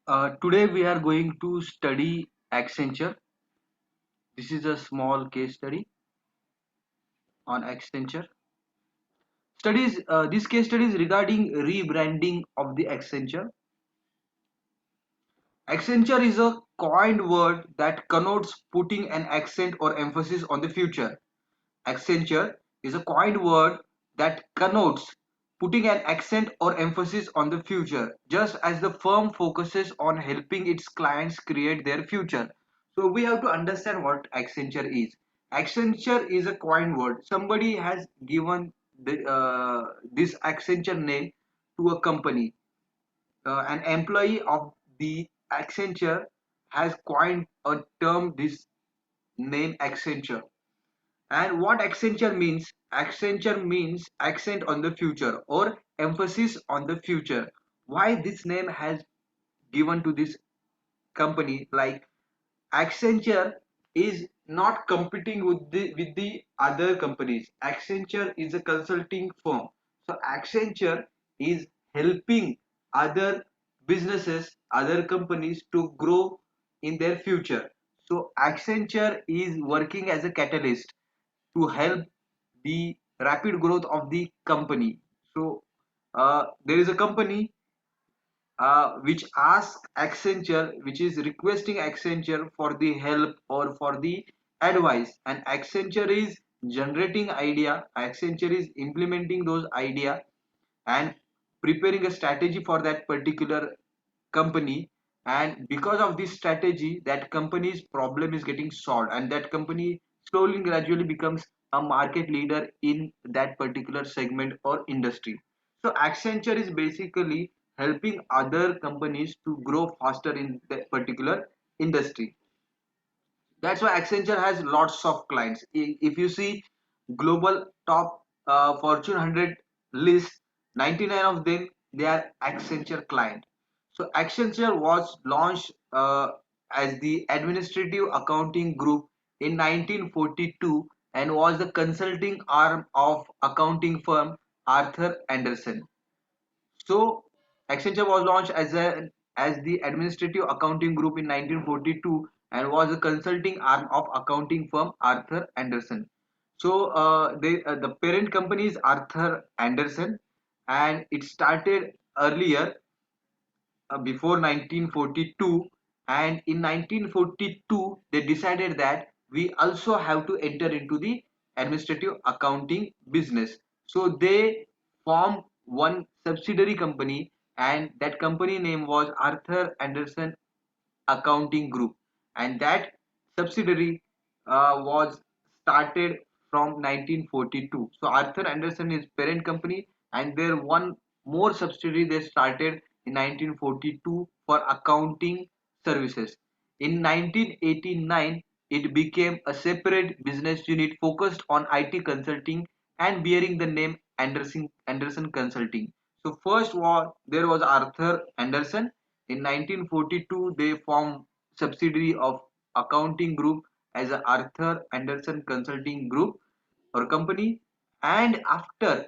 Today we are going to study Accenture. This is a small case study on Accenture. This case study is regarding rebranding of the Accenture. Accenture is a coined word that connotes putting an accent or emphasis on the future. Accenture is a coined word that connotes putting an accent or emphasis on the future, just as the firm focuses on helping its clients create their future. So we have to understand what Accenture is. Accenture is a coined word. Somebody has given this Accenture name to a company. An employee of the Accenture has coined a term this name Accenture. And what Accenture means? Accenture means accent on the future or emphasis on the future. Why this name has given to this company? Like Accenture is not competing with the other companies. Accenture is a consulting firm. So Accenture is helping other businesses, other companies to grow in their future. So Accenture is working as a catalyst to help the rapid growth of the company. So there is a company which asks Accenture, which is requesting Accenture for the help or for the advice, and Accenture is generating idea, Accenture is implementing those idea and preparing a strategy for that particular company, and because of this strategy that company's problem is getting solved and that company slowly and gradually becomes a market leader in that particular segment or industry. So Accenture is basically helping other companies to grow faster in that particular industry. That's why Accenture has lots of clients. If you see global top Fortune 100 list, 99 of them they are Accenture client. So Accenture was launched as the administrative accounting group in 1942 and was the consulting arm of accounting firm Arthur Andersen. So Accenture was launched as the administrative accounting group in 1942 and was a consulting arm of accounting firm Arthur Andersen. So the parent company is Arthur Andersen, and it started earlier before 1942, and in 1942 they decided that we also have to enter into the administrative accounting business. So they formed one subsidiary company, and that company name was Arthur Andersen Accounting Group, and that subsidiary was started from 1942. So Arthur Andersen is parent company, and there one more subsidiary they started in 1942 for accounting services. In 1989, it became a separate business unit focused on IT consulting and bearing the name Andersen Consulting. So first was there was Arthur Andersen. In 1942, they formed subsidiary of accounting group as a Arthur Andersen Consulting Group or company. And after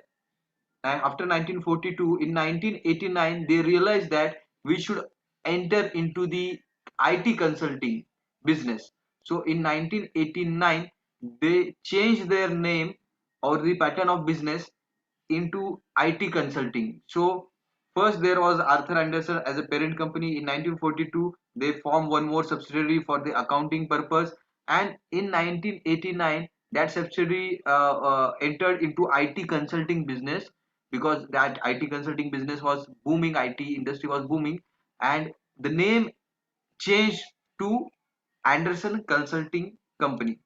1942, in 1989, they realized that we should enter into the IT consulting business. So in 1989, they changed their name or the pattern of business into IT consulting. So first there was Arthur Andersen as a parent company. In 1942, they formed one more subsidiary for the accounting purpose, and in 1989, that subsidiary entered into IT consulting business because that IT consulting business was booming, IT industry was booming, and the name changed to Andersen Consulting Company.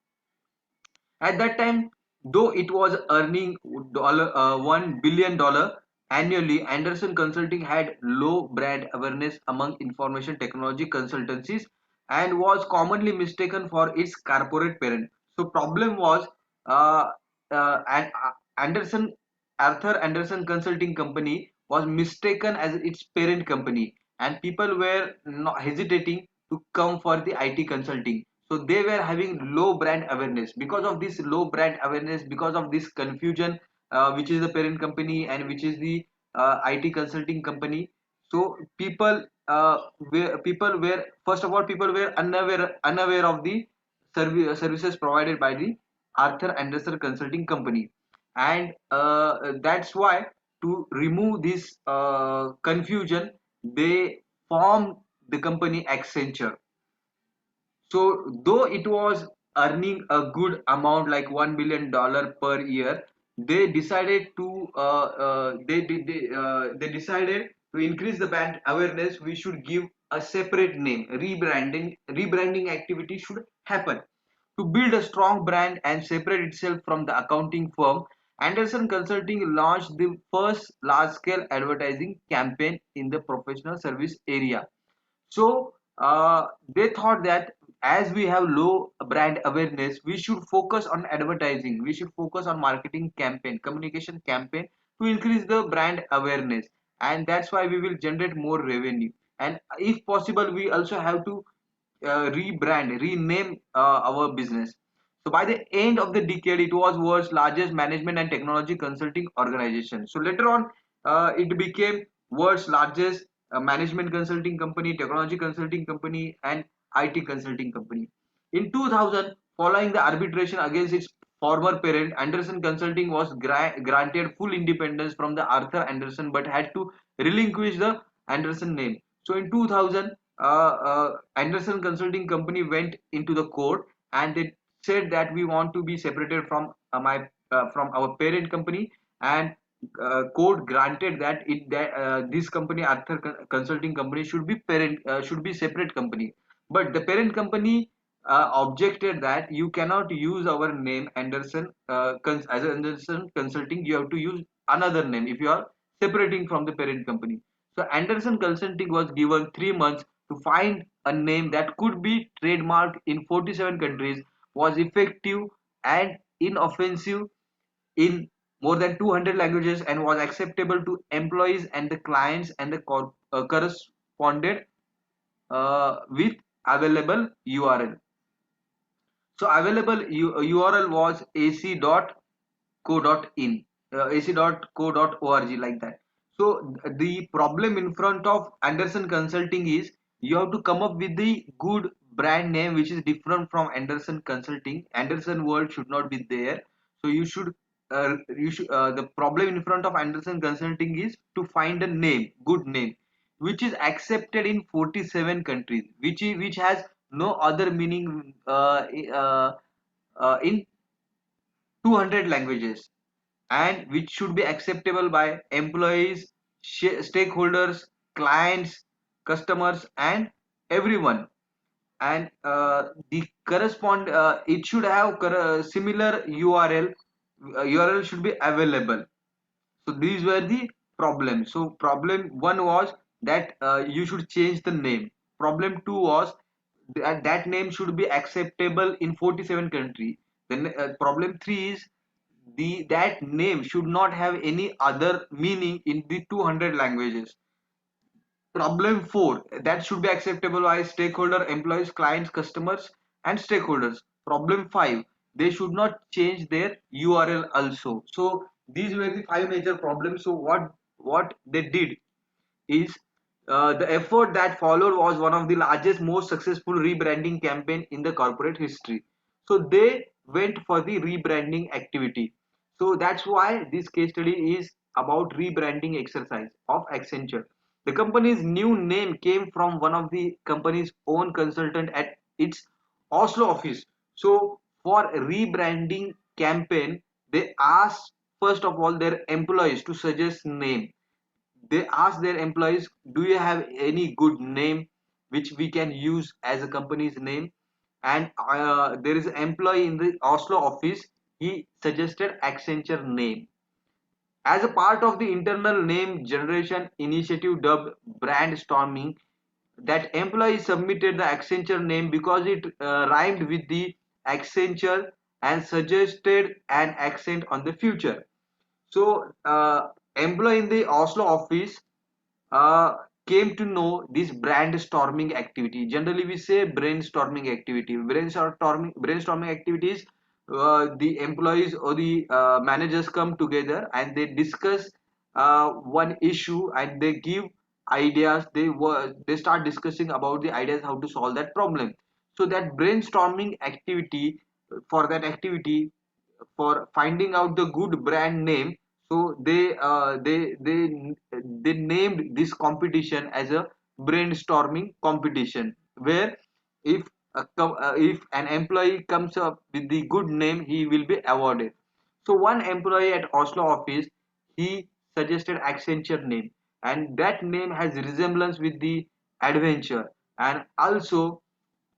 At that time, though it was earning $1 billion annually, Andersen Consulting had low brand awareness among information technology consultancies and was commonly mistaken for its corporate parent. So problem was uh, Anderson Arthur Andersen Consulting Company was mistaken as its parent company, and people were not hesitating to come for the IT consulting. So they were having low brand awareness. Because of this low brand awareness, because of this confusion, which is the parent company and which is the IT consulting company, So people were, first of all, people were unaware of the services provided by the Arthur Anderson Consulting Company, and that's why, to remove this confusion, they formed the company Accenture. So though it was earning a good amount like $1 billion per year, they decided to they decided to increase the brand awareness. We should give a separate name. Rebranding activity should happen to build a strong brand and separate itself from the accounting firm. Anderson Consulting launched the first large-scale advertising campaign in the professional service area. So they thought that as we have low brand awareness, we should focus on advertising. We should focus on marketing campaign, communication campaign to increase the brand awareness, and that's why we will generate more revenue. And if possible, we also have to rename our business. So by the end of the decade, it was world's largest management and technology consulting organization. So later on, it became world's largest management consulting company, technology consulting company, and IT consulting company. In 2000, following the arbitration against its former parent, Anderson Consulting was granted full independence from the Arthur Anderson, but had to relinquish the Anderson name. So in 2000, Anderson Consulting Company went into the court, and they said that we want to be separated from our parent company, and court granted that this company, Arthur Consulting Company, should be separate company. But the parent company objected that you cannot use our name Anderson as Anderson Consulting. You have to use another name if you are separating from the parent company. So Anderson Consulting was given 3 months to find a name that could be trademarked in 47 countries, was effective and inoffensive in more than 200 languages, and was acceptable to employees and the clients, and the corresponded with available URL. So available URL was ac.co.in, ac.co.org, like that. So the problem in front of Anderson Consulting is you have to come up with the good brand name which is different from Anderson Consulting. Anderson World should not be there. So the problem in front of Anderson Consulting is to find a name, good name, which is accepted in 47 countries, which has no other meaning in 200 languages, and which should be acceptable by employees, stakeholders, clients, customers, and everyone. And the correspond it should have similar URL. URL should be available. So these were the problems. So problem one was that you should change the name. Problem two was that name should be acceptable in 47 countries. Then problem three is that name should not have any other meaning in the 200 languages. Problem 4, that should be acceptable by stakeholder, employees, clients, customers, and stakeholders. Problem 5, they should not change their URL also. So these were the five major problems. So what they did is the effort that followed was one of the largest, most successful rebranding campaign in the corporate history. So they went for the rebranding activity. So that's why this case study is about rebranding exercise of Accenture. The company's new name came from one of the company's own consultant at its Oslo office. So for rebranding campaign, they asked first of all their employees to suggest name. They ask their employees, do you have any good name which we can use as a company's name? And there is an employee in the Oslo office, he suggested Accenture name. As a part of the internal name generation initiative dubbed brainstorming, that employee submitted the Accenture name because it rhymed with the Accenture and suggested an accent on the future. So employee in the Oslo office uh, came to know this brainstorming activity. Generally, we say brainstorming activity. Brainstorming activities. The employees or the managers come together and they discuss one issue, and they give ideas. They start discussing about the ideas how to solve that problem. So that brainstorming activity, for that activity, for finding out the good brand name, so they named this competition as a brainstorming competition, where if if an employee comes up with the good name, he will be awarded. So one employee at Oslo office, he suggested Accenture name, and that name has resemblance with the adventure, and also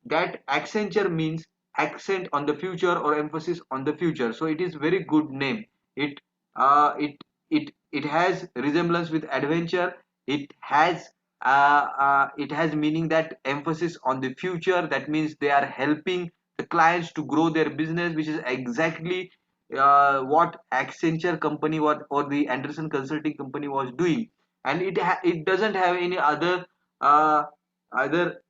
that Accenture means accent on the future or emphasis on the future. So it is very good name. It uh, it it has resemblance with adventure. It has meaning that emphasis on the future. That means they are helping the clients to grow their business, which is exactly what Accenture company or the Anderson Consulting company was doing. And it doesn't have any uh, other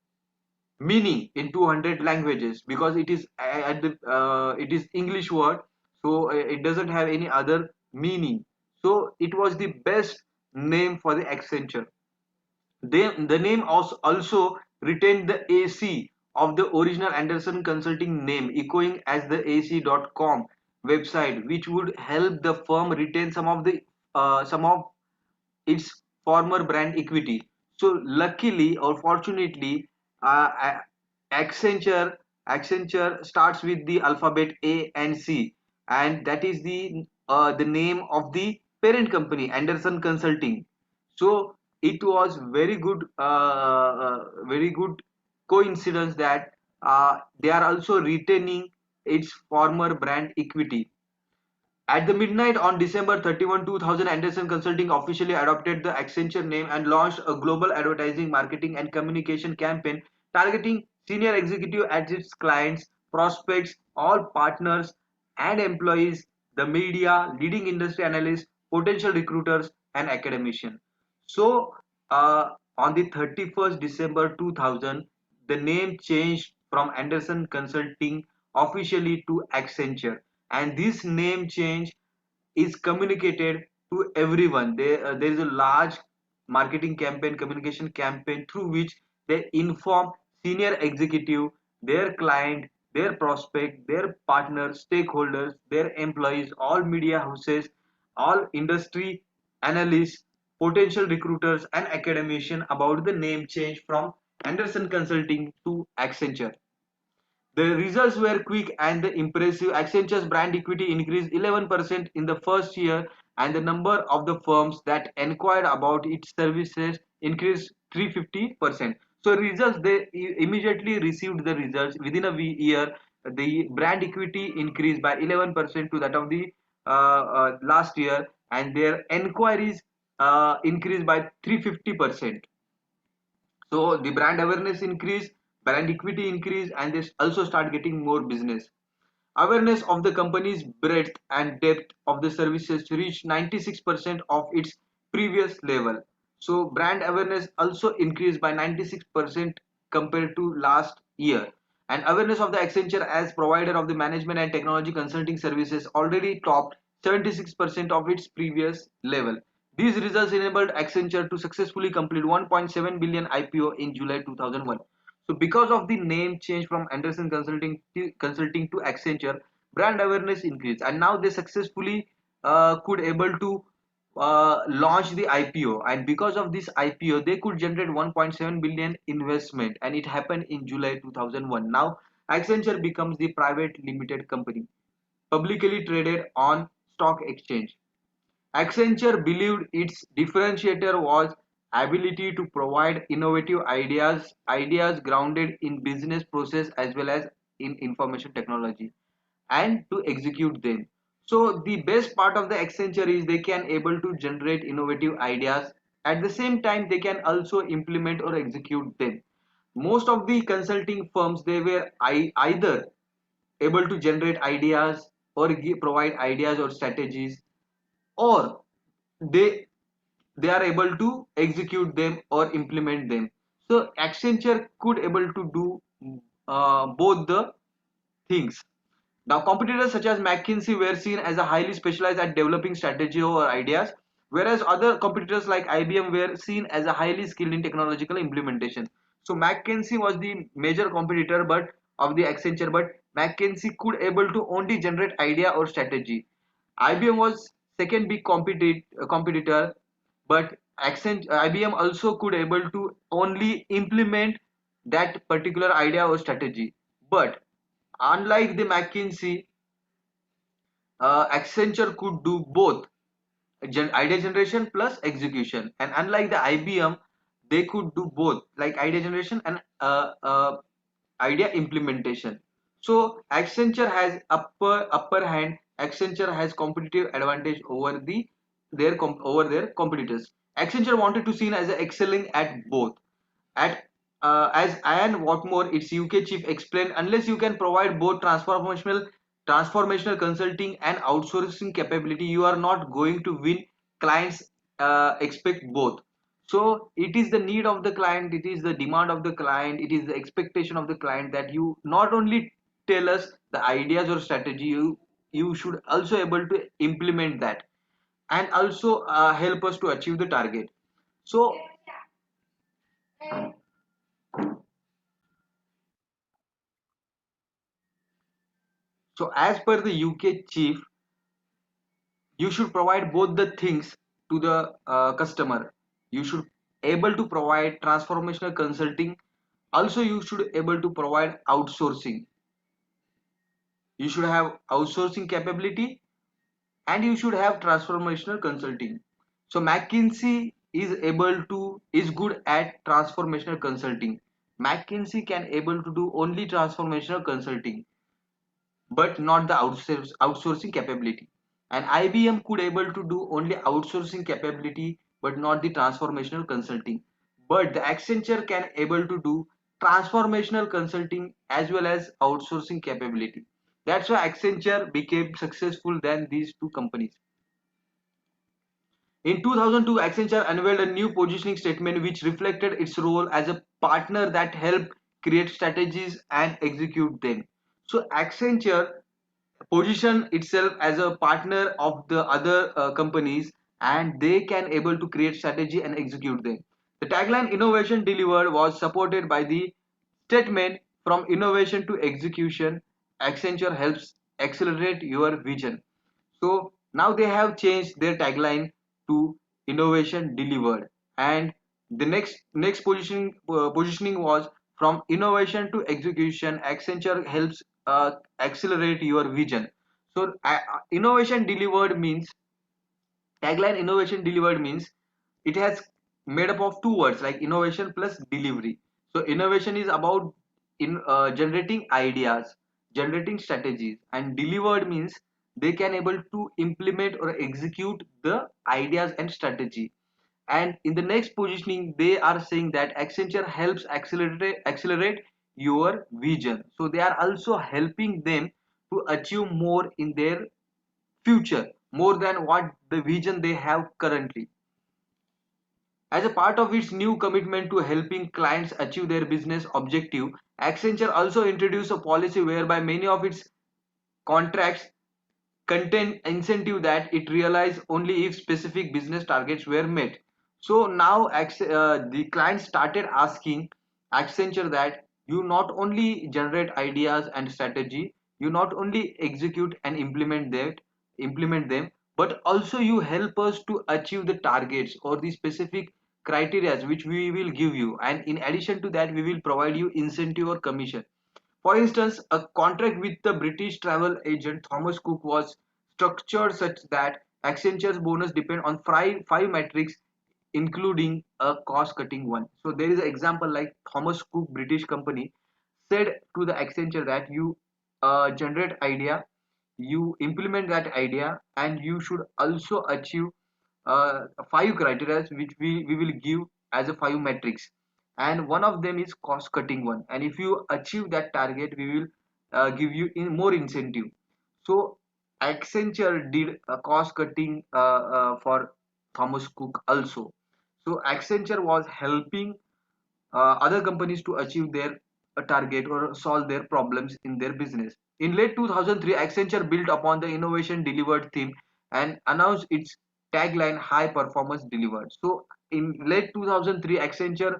meaning in 200 languages, because it is it is English word. So it doesn't have any other meaning. So it was the best name for the Accenture. The name also retained the AC of the original Anderson Consulting name, echoing as the AC.com website, which would help the firm retain some of its former brand equity. So luckily or fortunately, Accenture Accenture starts with the alphabet A and C, and that is the name of the parent company, Anderson Consulting. So it was very good coincidence that they are also retaining its former brand equity. At the midnight on December 31, 2000, Anderson Consulting officially adopted the Accenture name and launched a global advertising, marketing, and communication campaign targeting senior executives as its clients, prospects, all partners, and employees, the media, leading industry analysts, potential recruiters, and academicians. So, on the 31st December 2000, the name changed from Anderson Consulting officially to Accenture, and this name change is communicated to everyone. There is a large marketing campaign, communication campaign, through which they inform senior executive, their client, their prospect, their partners, stakeholders, their employees, all media houses, all industry analysts, potential recruiters, and academicians about the name change from Anderson Consulting to Accenture. The results were quick and impressive. Accenture's brand equity increased 11% in the first year, and the number of the firms that inquired about its services increased 350%. So results, they immediately received the results within a year. The brand equity increased by 11% to that of the last year, and their inquiries increased by 350%. So the brand awareness increase, brand equity increase, and they also start getting more business. Awareness of the company's breadth and depth of the services reached 96% of its previous level. So brand awareness also increased by 96% compared to last year. And awareness of the Accenture as provider of the management and technology consulting services already topped 76% of its previous level. These results enabled Accenture to successfully complete 1.7 billion IPO in July 2001. So because of the name change from Anderson Consulting to Accenture, brand awareness increased, and now they successfully could able to launch the IPO. And because of this IPO, they could generate 1.7 billion investment, and it happened in July 2001. Now Accenture becomes the private limited company, publicly traded on stock exchange. Accenture believed its differentiator was ability to provide innovative ideas grounded in business process as well as in information technology, and to execute them. So the best part of the Accenture is they can able to generate innovative ideas. At the same time, they can also implement or execute them. Most of the consulting firms, they were either able to generate ideas or provide ideas or strategies, or they they are able to execute them or implement them. So Accenture could able to do both the things. Now competitors such as McKinsey were seen as a highly specialized at developing strategy or ideas. whereas other competitors like IBM were seen as a highly skilled in technological implementation. So McKinsey was the major competitor but of the Accenture, but McKinsey could able to only generate idea or strategy. IBM was second big competitor, but IBM also could able to only implement that particular idea or strategy. But unlike the McKinsey, Accenture could do both idea generation plus execution, and unlike the IBM, they could do both like idea generation and idea implementation. So Accenture has upper hand. Accenture has competitive advantage over over their competitors. Accenture wanted to seen as excelling at both. At as Ian Watmore, its UK chief, explained, unless you can provide both transformational consulting and outsourcing capability, you are not going to win. Clients expect both. So it is the need of the client, it is the demand of the client, it is the expectation of the client that you not only tell us the ideas or strategy, you should also able to implement that and also help us to achieve the target. So so as per the UK chief, you should provide both the things to the customer. You should able to provide transformational consulting. Also, you should able to provide outsourcing. You should have outsourcing capability and you should have transformational consulting. So McKinsey is good at transformational consulting. McKinsey can able to do only transformational consulting but not the outsourcing capability. And IBM could able to do only outsourcing capability but not the transformational consulting. But the Accenture can able to do transformational consulting as well as outsourcing capability. That's why Accenture became successful than these two companies. In 2002, Accenture unveiled a new positioning statement which reflected its role as a partner that helped create strategies and execute them. So Accenture position itself as a partner of the other companies, and they can able to create strategy and execute them. The tagline innovation delivered was supported by the statement from innovation to execution. Accenture helps accelerate your vision. So now they have changed their tagline to innovation delivered, and the next positioning was from innovation to execution. Accenture helps accelerate your vision. So innovation delivered means tagline innovation delivered means it has made up of two words like innovation plus delivery. So innovation is about in generating ideas, generating strategies, and delivered means they can able to implement or execute the ideas and strategy. And in the next positioning they are saying that Accenture helps accelerate your vision. So they are also helping them to achieve more in their future, more than what the vision they have currently. As a part of its new commitment to helping clients achieve their business objective, Accenture also introduced a policy whereby many of its contracts contain incentive that it realized only if specific business targets were met. So now the client started asking Accenture that you not only generate ideas and strategy, you not only execute and implement them, but also you help us to achieve the targets or the specific criteria which we will give you, and in addition to that we will provide you incentive or commission. For instance, a contract with the British travel agent Thomas Cook was structured such that Accenture's bonus depend on five metrics, including a cost-cutting one. So there is an example like Thomas Cook, British company, said to the Accenture that you generate idea, you implement that idea, and you should also achieve five criteria which we will give as a five metrics, and one of them is cost cutting one, and if you achieve that target we will give you in more incentive. So Accenture did a cost cutting for Thomas Cook also. So Accenture was helping other companies to achieve their target or solve their problems in their business. In late 2003, Accenture built upon the innovation delivered theme and announced its tagline "High Performance Delivered." So in late 2003, Accenture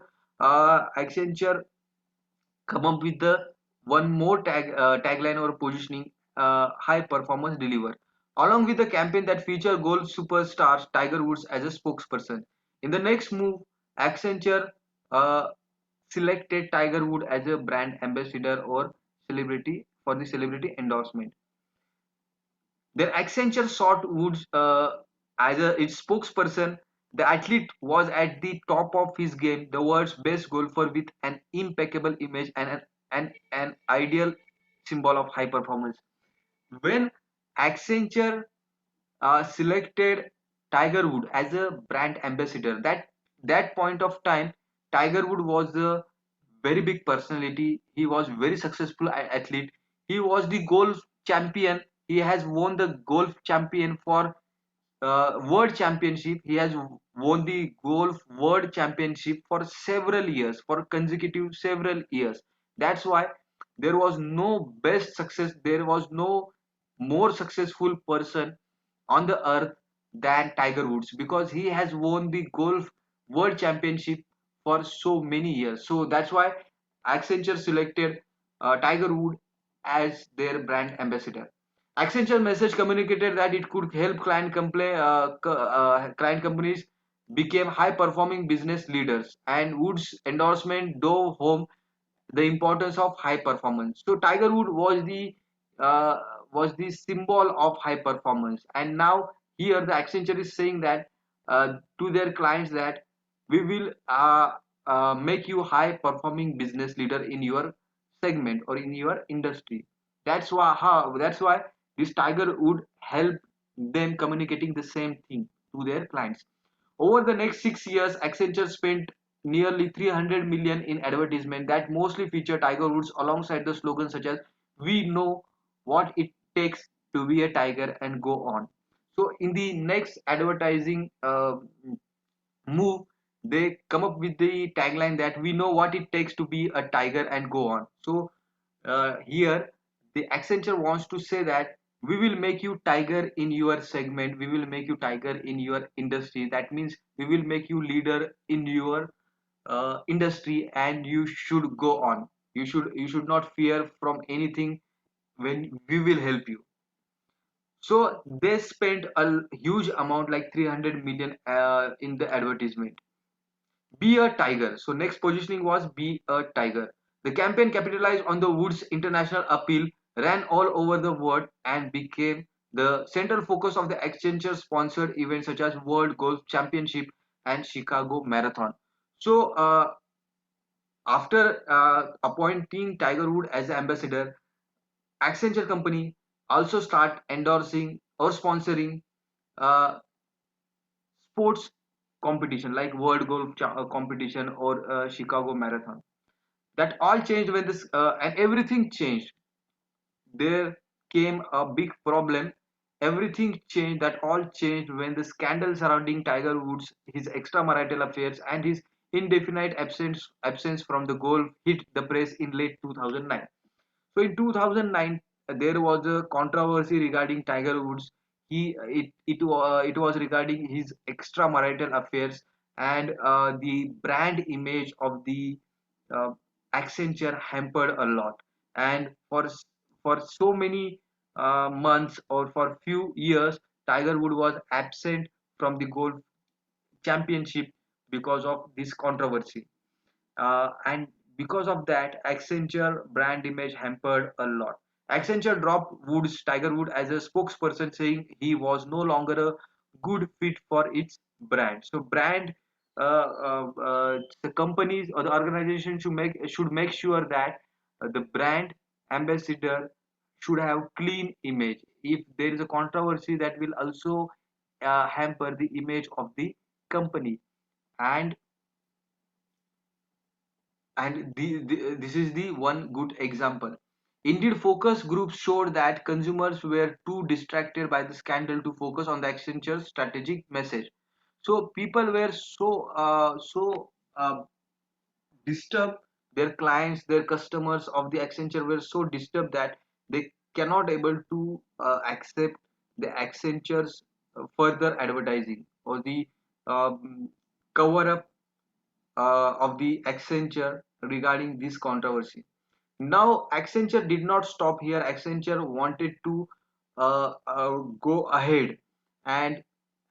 come up with the one more tagline or positioning, "High Performance Delivered," along with the campaign that featured golf superstars Tiger Woods as a spokesperson. In the next move, Accenture uh, selected Tiger Wood as a brand ambassador or celebrity for the celebrity endorsement. Their Accenture sought Woods as its spokesperson. The athlete was at the top of his game, the world's best golfer with an impeccable image and an ideal symbol of high performance. When Accenture selected Tiger Wood as a brand ambassador, that point of time, Tiger Wood was a very big personality. He was very successful athlete. He was the golf champion. He has won the golf champion for world championship. He has won the golf world championship for several years, for consecutive several years. That's why there was no best success. There was no more successful person on the earth than Tiger Woods, because he has won the golf world championship for so many years. So that's why Accenture selected Tiger Woods as their brand ambassador. Accenture message communicated that it could help client companies became high performing business leaders, and Woods endorsement drove home the importance of high performance. So Tiger Wood uh, was the symbol of high performance, and now here the Accenture is saying that to their clients that we will make you high performing business leader in your segment or in your industry. That's why this Tiger would help them communicating the same thing to their clients. Over the next 6 years, Accenture spent nearly 300 million in advertisement that mostly feature Tiger Woods alongside the slogans such as "We know what it takes to be a tiger" and "Go on." So in the next advertising move, they come up with the tagline that "We know what it takes to be a tiger and go on." So here the Accenture wants to say that we will make you tiger in your segment, we will make you tiger in your industry. That means we will make you leader in your industry, and you should go on. You should not fear from anything when we will help you. So they spent a huge amount like 300 million in the advertisement. Be a tiger. So next positioning was "Be a tiger." The campaign capitalized on the Woods' international appeal, ran all over the world, and became the central focus of the Accenture-sponsored events such as World Golf Championship and Chicago Marathon. So after appointing Tiger Woods as the ambassador, Accenture company also start endorsing or sponsoring uh, sports competition like World Golf Competition or Chicago Marathon. That all changed when this and everything changed. There came a big problem. Everything changed. That all changed when the scandal surrounding Tiger Woods, his extramarital affairs, and his indefinite absence from the golf hit the press in late 2009. So in 2009, there was a controversy regarding Tiger Woods. It was regarding his extramarital affairs, and the brand image of the uh, Accenture hampered a lot. And for so many months or for few years, Tiger Woods was absent from the golf championship because of this controversy. And because of that, Accenture brand image hampered a lot. Accenture dropped Tiger Wood as a spokesperson, saying he was no longer a good fit for its brand. So brand the companies or the organization should make sure that the brand ambassador should have clean image. If there is a controversy, that will also hamper the image of the company. and this is the one good example. Indeed, focus groups showed that consumers were too distracted by the scandal to focus on the Accenture's strategic message. So people were so disturbed. Their clients, their customers of the Accenture were so disturbed that they cannot able to accept the Accenture's further advertising or the cover up of the Accenture regarding this controversy. Now, Accenture did not stop here. Accenture wanted to go ahead, and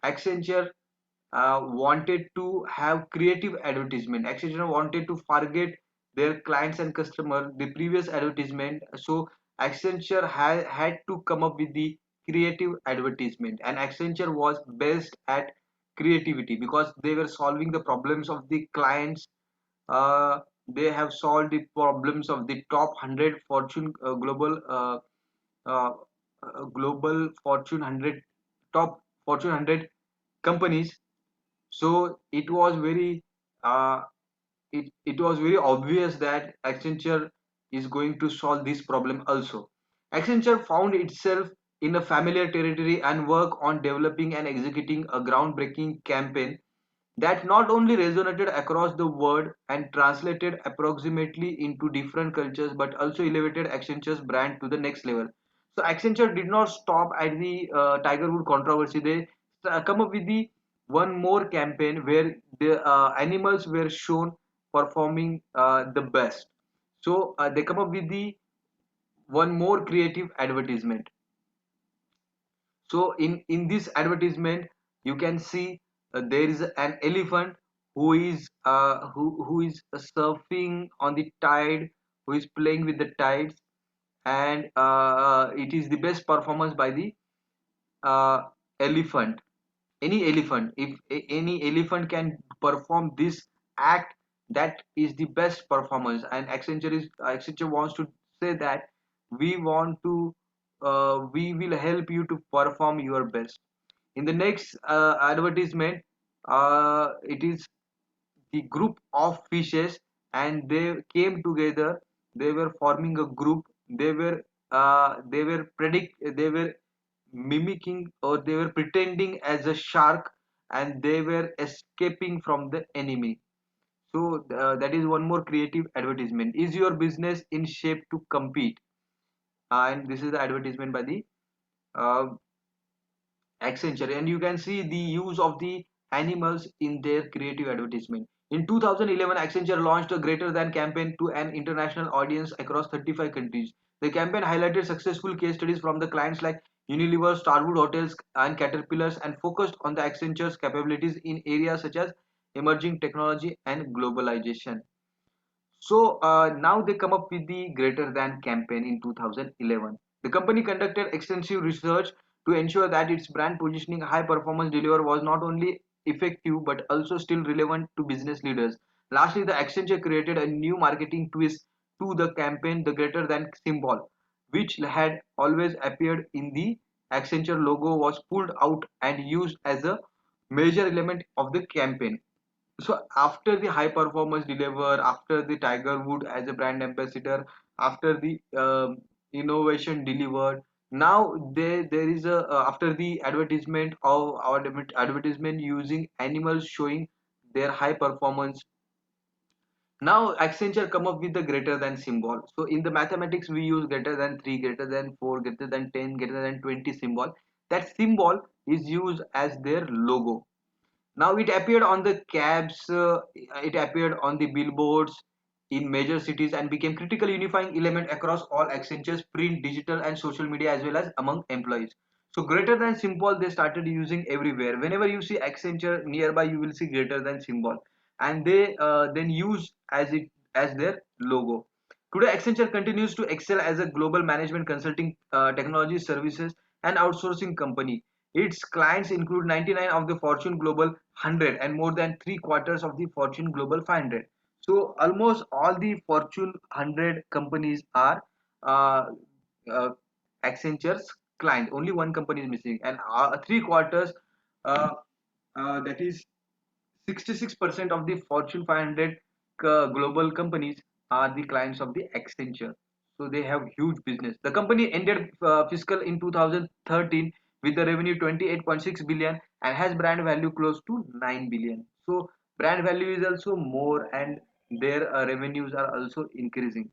Accenture wanted to have creative advertisement. Accenture wanted to forget their clients and customer the previous advertisement. So Accenture had to come up with the creative advertisement, and Accenture was best at creativity because they were solving the problems of the clients. They have solved the problems of the top 100 Fortune uh, global Fortune 100 top Fortune 100 companies. So uh, it was very obvious that Accenture is going to solve this problem also. Accenture found itself in a familiar territory and work on developing and executing a groundbreaking campaign that not only resonated across the world and translated approximately into different cultures but also elevated Accenture's brand to the next level. So Accenture did not stop at the Tiger Wood controversy. They come up with the one more campaign where the animals were shown performing the best. So they come up with the one more creative advertisement. So in this advertisement, you can see there is an elephant who is surfing on the tide, who is playing with the tides, and it is the best performance by the uh, elephant. Any elephant, if any elephant can perform this act, that is the best performance. And Accenture wants to say that we want to we will help you to perform your best. In the next advertisement, it is the group of fishes, and they came together. They were forming a group. They were mimicking, or they were pretending as a shark, and they were escaping from the enemy. So that is one more creative advertisement. Is your business in shape to compete? And this is the advertisement by the uh, Accenture, and you can see the use of the animals in their creative advertisement. In 2011, Accenture launched a Greater Than campaign to an international audience across 35 countries. The campaign highlighted successful case studies from the clients like Unilever, Starwood Hotels, and Caterpillars, and focused on the Accenture's capabilities in areas such as emerging technology and globalization. So now they come up with the Greater Than campaign in 2011. The company conducted extensive research to ensure that its brand positioning high performance deliver was not only effective but also still relevant to business leaders. Lastly, the Accenture created a new marketing twist to the campaign, the Greater Than symbol, which had always appeared in the Accenture logo, was pulled out and used as a major element of the campaign. So after the high performance deliver, after the Tiger Wood as a brand ambassador, after the innovation delivered, now there is a after the advertisement of our advertisement using animals showing their high performance. Now Accenture come up with the greater than symbol. So in the mathematics we use greater than 3, greater than 4, greater than 10, greater than 20 symbol. That symbol is used as their logo. Now it appeared on the cabs, it appeared on the billboards in major cities and became critical unifying element across all Accenture's print, digital and social media as well as among employees. So greater than symbol they started using everywhere. Whenever you see Accenture nearby, you will see greater than symbol, and they then use as their logo. Today, Accenture continues to excel as a global management consulting, technology services and outsourcing company. Its clients include 99 of the Fortune Global 100 and more than three quarters of the Fortune Global 500. So almost all the Fortune 100 companies are uh, uh, Accenture's client. Only one company is missing, and three quarters, uh, that is 66% of the Fortune 500 global companies are the clients of the Accenture. So they have huge business. The company ended fiscal in 2013 with the revenue 28.6 billion and has brand value close to 9 billion. So brand value is also more, and their revenues are also increasing.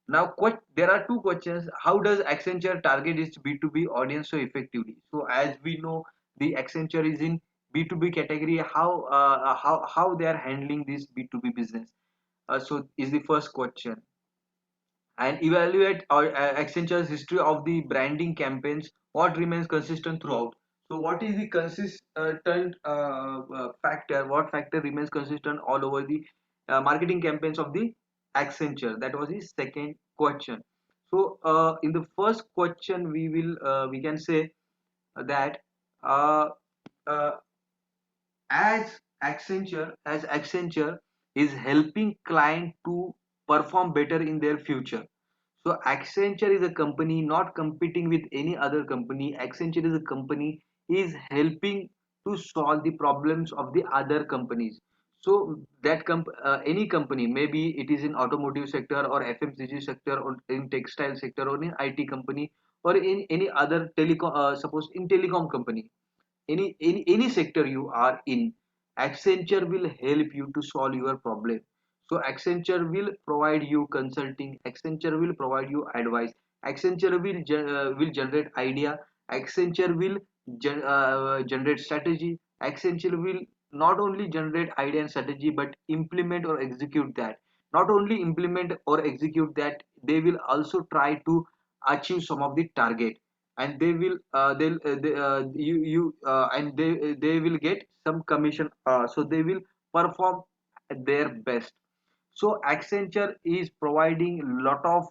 Now, there are two questions. How does Accenture target its B2B audience so effectively? So, as we know, the Accenture is in B2B category, how they are handling this B2B business. So is the first question. And evaluate Accenture's history of the branding campaigns, what remains consistent throughout. So what is the consistent factor, what factor remains consistent all over the marketing campaigns of the Accenture? That was the second question. So in the first question we can say that uh, uh, as Accenture is helping client to perform better in their future. So Accenture is a company not competing with any other company. Accenture is a company is helping to solve the problems of the other companies. So that any company, maybe it is in automotive sector or FMCG sector or in textile sector or in IT company or in any other telecom, suppose in telecom company, any sector you are in, Accenture will help you to solve your problem. So Accenture will provide you consulting, Accenture will provide you advice, Accenture will generate idea, Accenture will generate strategy, Accenture will not only generate idea and strategy but implement or execute that. Not only implement or execute that, they will also try to achieve some of the target, and they will they, you and they will get some commission, so they will perform their best. So Accenture is providing lot of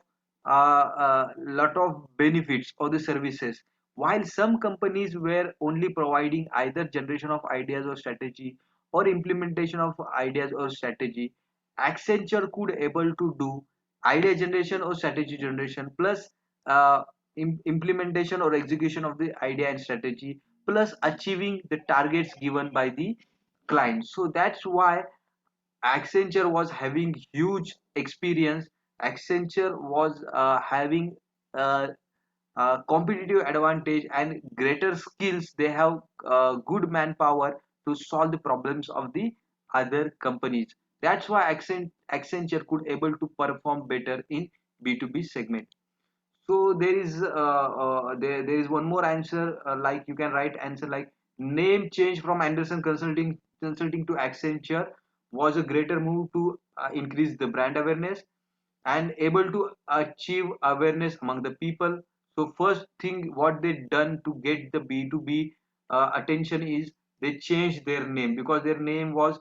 benefits or the services, while some companies were only providing either generation of ideas or strategy or implementation of ideas or strategy. Accenture could able to do idea generation or strategy generation plus uh, implementation or execution of the idea and strategy plus achieving the targets given by the client. So that's why Accenture was having huge experience. Accenture was having competitive advantage and greater skills. They have good manpower to solve the problems of the other companies. That's why Accenture could able to perform better in B2B segment. So there is one more answer, like you can write answer like name change from Anderson Consulting to Accenture was a greater move to increase the brand awareness and able to achieve awareness among the people. So first thing what they done to get the B2B attention is they changed their name because their name was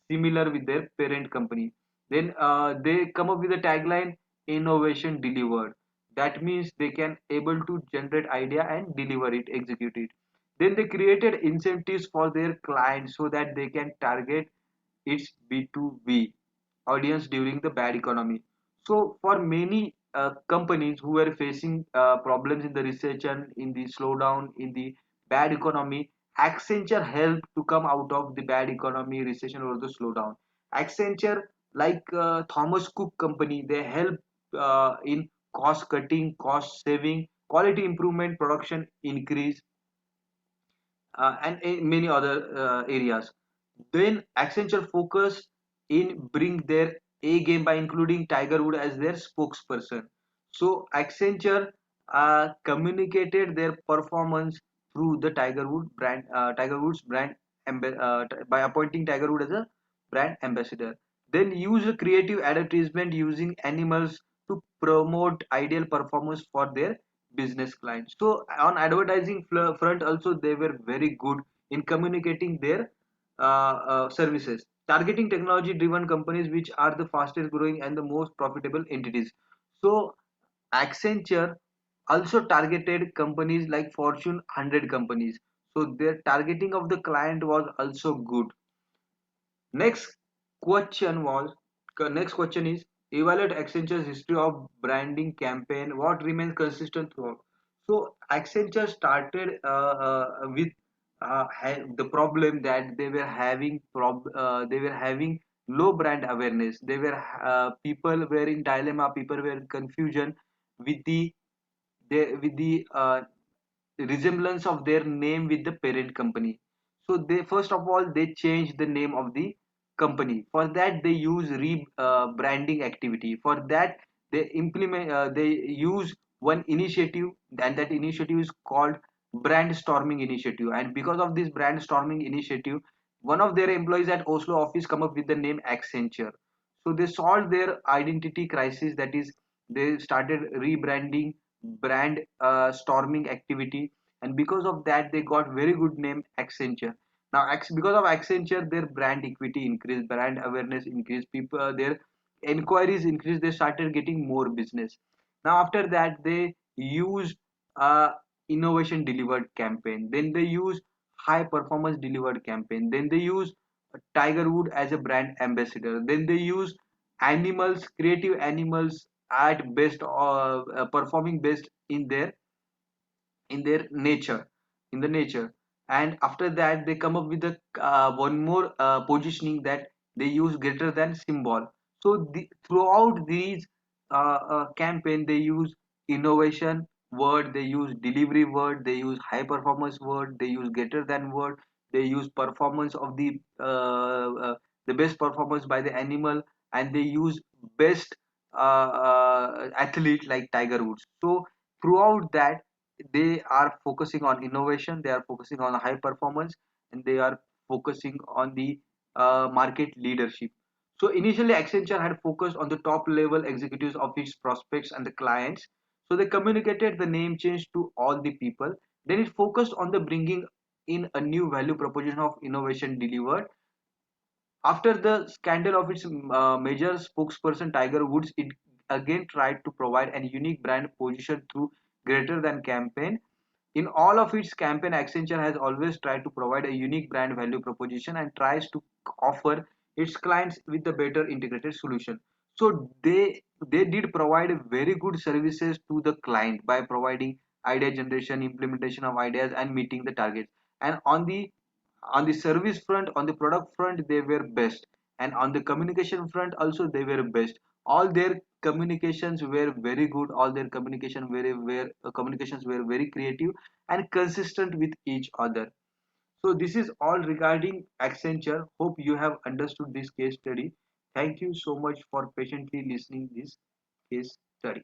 similar with their parent company. Then they come up with a tagline, innovation delivered. That means they can able to generate idea and deliver it, execute it. Then they created incentives for their clients so that they can target its B2B audience during the bad economy. So for many companies who were facing problems in the recession, in the slowdown, in the bad economy, Accenture helped to come out of the bad economy, recession or the slowdown. Accenture, like Thomas Cook company, they help in cost cutting, cost saving, quality improvement, production increase, and in many other areas. Then Accenture focused in bring their A game by including Tiger Wood as their spokesperson. So Accenture communicated their performance through the Tiger Woods brand by appointing Tiger Wood as a brand ambassador. Then use a creative advertisement using animals to promote ideal performance for their business clients. So on advertising front also they were very good in communicating their services, targeting technology driven companies which are the fastest growing and the most profitable entities. So Accenture also targeted companies like Fortune 100 companies. So their targeting of the client was also good. Next next question is evaluate Accenture's history of branding campaign. What remains consistent throughout? So Accenture started with the problem that they were having low brand awareness. They were people were in dilemma. People were in confusion with the resemblance of their name with the parent company. So they first of all they change the name of the company. For that they use branding activity. For that they use one initiative, and that initiative is called brand storming initiative. And because of this brand storming initiative, one of their employees at Oslo office come up with the name Accenture. So they solved their identity crisis, that is, they started rebranding, brand storming activity, and because of that they got very good name Accenture. Now because of Accenture, their brand equity increased, brand awareness increased, people their enquiries increased, they started getting more business. Now after that they used uh, innovation delivered campaign, then they use high performance delivered campaign, then they use Tiger Wood as a brand ambassador, then they use animals, creative animals at best, performing best in their nature, in the nature. And after that they come up with the one more positioning, that they use greater than symbol. So throughout these campaign, they use innovation word, they use delivery word, they use high performance word, they use greater than word, they use performance of the best performance by the animal, and they use best athlete like Tiger Woods. So throughout that they are focusing on innovation, they are focusing on high performance, and they are focusing on the market leadership. So initially Accenture had focused on the top level executives of its prospects and the clients, so they communicated the name change to all the people. Then it focused on the bringing in a new value proposition of innovation delivered. After the scandal of its major spokesperson Tiger Woods, it again tried to provide a unique brand position through greater than campaign. In all of its campaign, Accenture has always tried to provide a unique brand value proposition and tries to offer its clients with a better integrated solution. So they did provide very good services to the client by providing idea generation, implementation of ideas, and meeting the targets. And on the service front, on the product front, they were best, and on the communication front also they were best. All their communications were very good, all their communications were very creative and consistent with each other. So this is all regarding Accenture. Hope you have understood this case study. Thank you so much for patiently listening this case study.